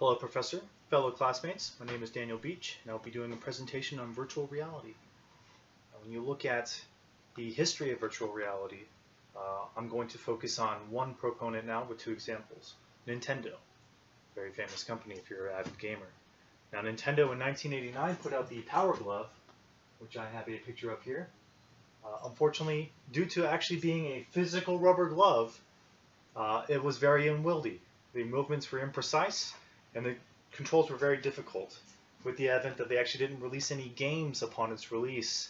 Hello, Professor, fellow classmates. My name is Daniel Beach, and I'll be doing a presentation on virtual reality. When you look at the history of virtual reality, I'm going to focus on one proponent now with two examples. Nintendo, very famous company if you're an avid gamer. Now, Nintendo in 1989 put out the Power Glove, which I have a picture of here. Unfortunately, due to actually being a physical rubber glove, it was very unwieldy. The movements were imprecise, and the controls were very difficult. With the advent that they actually didn't release any games upon its release,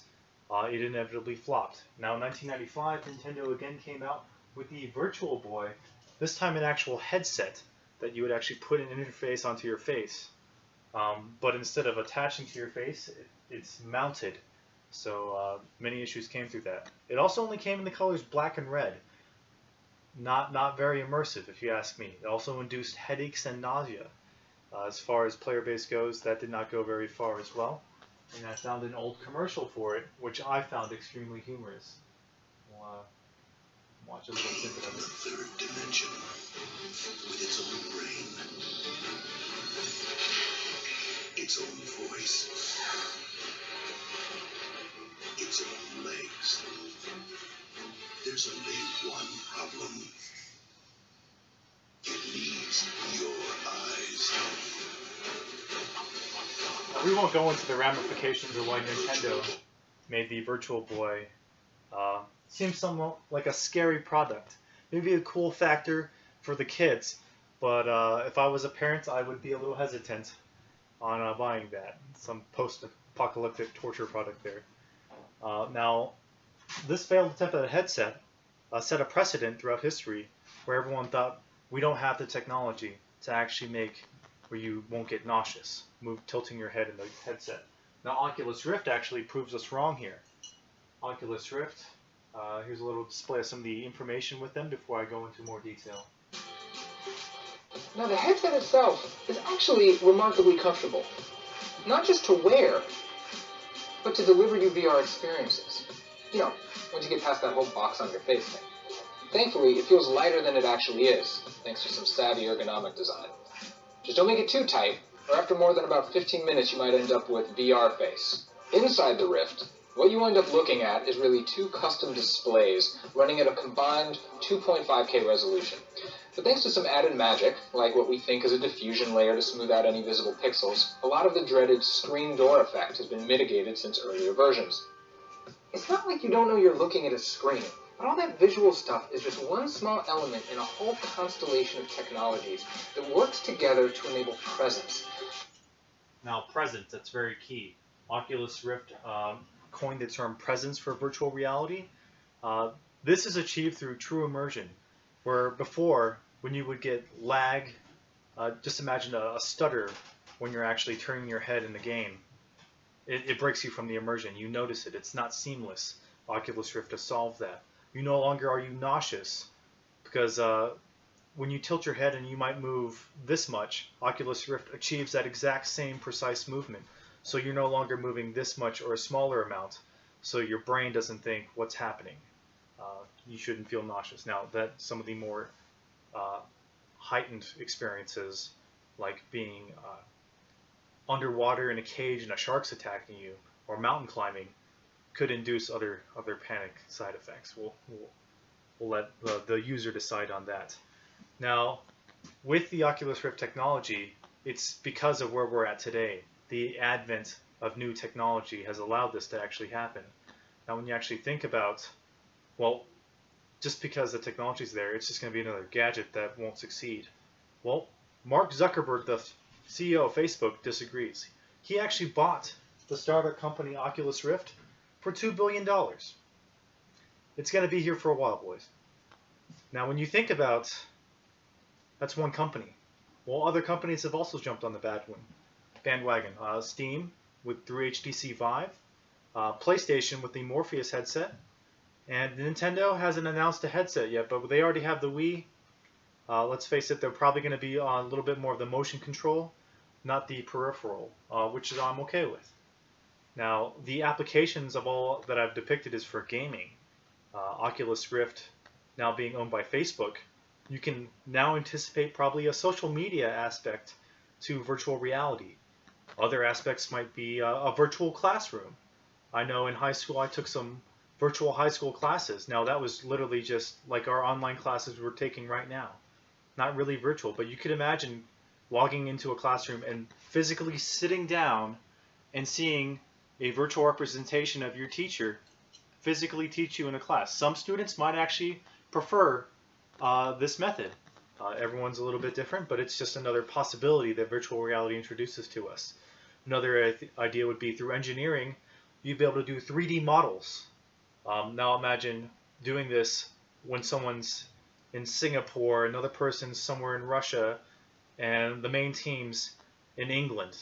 it inevitably flopped. Now in 1995, Nintendo again came out with the Virtual Boy, this time an actual headset that you would actually put an interface onto your face. But instead of attaching to your face, it's mounted. So many issues came through that. It also only came in the colors black and red. Not very immersive, if you ask me. It also induced headaches and nausea. As far as player base goes, that did not go very far as well. And I found an old commercial for it, which I found extremely humorous. We'll watch a little snippet of it. The third dimension, with its own brain, its own voice, its own legs. There's only one problem. It needs your eyes. Now, we won't go into the ramifications of why Nintendo made the Virtual Boy seem somewhat like a scary product. Maybe a cool factor for the kids, but if I was a parent, I would be a little hesitant on buying that. Some post-apocalyptic torture product there. Now, this failed attempt at a headset set a precedent throughout history where everyone thought we don't have the technology to actually make where you won't get nauseous, tilting your head in the headset. Now, Oculus Rift actually proves us wrong here. Oculus Rift, here's a little display of some of the information with them before I go into more detail. Now, the headset itself is actually remarkably comfortable. Not just to wear, but to deliver you VR experiences. You know, once you get past that whole box on your face thing. Thankfully, it feels lighter than it actually is, thanks to some savvy ergonomic design. Just don't make it too tight, or after more than about 15 minutes you might end up with VR face. Inside the Rift, what you end up looking at is really two custom displays running at a combined 2.5K resolution. But thanks to some added magic, like what we think is a diffusion layer to smooth out any visible pixels, a lot of the dreaded screen door effect has been mitigated since earlier versions. It's not like you don't know you're looking at a screen, but all that visual stuff is just one small element in a whole constellation of technologies that works together to enable presence. Now, presence, that's very key. Oculus Rift coined the term presence for virtual reality. This is achieved through true immersion, where before, when you would get lag, just imagine a stutter when you're actually turning your head in the game. It breaks you from the immersion. You notice it. It's not seamless. Oculus Rift has solved that. You no longer are you nauseous because when you tilt your head and you might move this much, Oculus Rift achieves that exact same precise movement. So you're no longer moving this much or a smaller amount, so your brain doesn't think what's happening. You shouldn't feel nauseous. Now, that some of the more heightened experiences, like being underwater in a cage and a shark's attacking you, or mountain climbing, could induce other panic side effects. We'll let the user decide on that. Now, with the Oculus Rift technology, it's because of where we're at today. The advent of new technology has allowed this to actually happen. Now, when you actually think about, well, just because the technology's there, it's just going to be another gadget that won't succeed. Well, Mark Zuckerberg, the CEO of Facebook, disagrees. He actually bought the startup company Oculus Rift for $2 billion. It's going to be here for a while, boys. Now, when you think about, that's one company. Well, other companies have also jumped on the bandwagon. Steam through HTC Vive, PlayStation with the Morpheus headset, and Nintendo hasn't announced a headset yet, but they already have the Wii. Let's face it, they're probably going to be on a little bit more of the motion control, not the peripheral, which I'm okay with. Now, the applications of all that I've depicted is for gaming. Oculus Rift now being owned by Facebook, you can now anticipate probably a social media aspect to virtual reality. Other aspects might be a virtual classroom. I know in high school I took some virtual high school classes. Now that was literally just like our online classes we're taking right now. Not really virtual, but you could imagine logging into a classroom and physically sitting down and seeing a virtual representation of your teacher physically teach you in a class. Some students might actually prefer this method. Everyone's a little bit different, but it's just another possibility that virtual reality introduces to us. Another idea would be through engineering, you'd be able to do 3D models. Now imagine doing this when someone's in Singapore, another person's somewhere in Russia, and the main team's in England.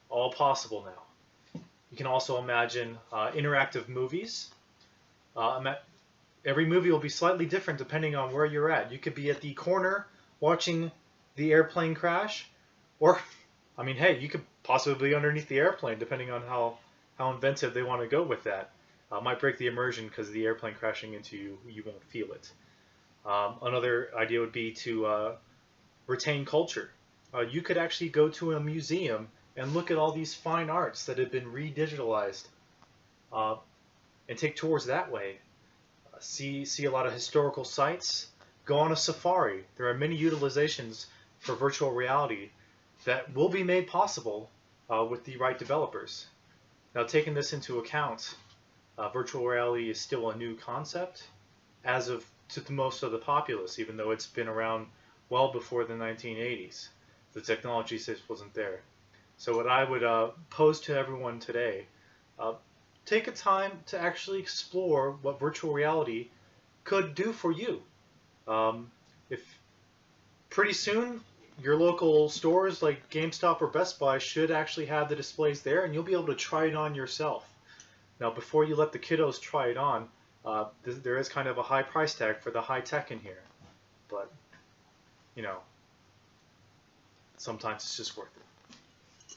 All possible now. You can also imagine interactive movies. Every movie will be slightly different depending on where you're at. You could be at the corner watching the airplane crash, or, I mean, hey, you could possibly be underneath the airplane depending on how inventive they want to go with that. Might break the immersion because the airplane crashing into you, you won't feel it. Another idea would be to retain culture. You could actually go to a museum and look at all these fine arts that have been re-digitalized and take tours that way. See a lot of historical sites. Go on a safari. There are many utilizations for virtual reality that will be made possible with the right developers. Now, taking this into account, virtual reality is still a new concept as of to most of the populace, even though it's been around well before the 1980s. The technology just wasn't there. So what I would pose to everyone today, take a time to actually explore what virtual reality could do for you. If pretty soon your local stores like GameStop or Best Buy should actually have the displays there, and you'll be able to try it on yourself. Now, before you let the kiddos try it on, there is kind of a high price tag for the high tech in here, but you know, sometimes it's just worth it.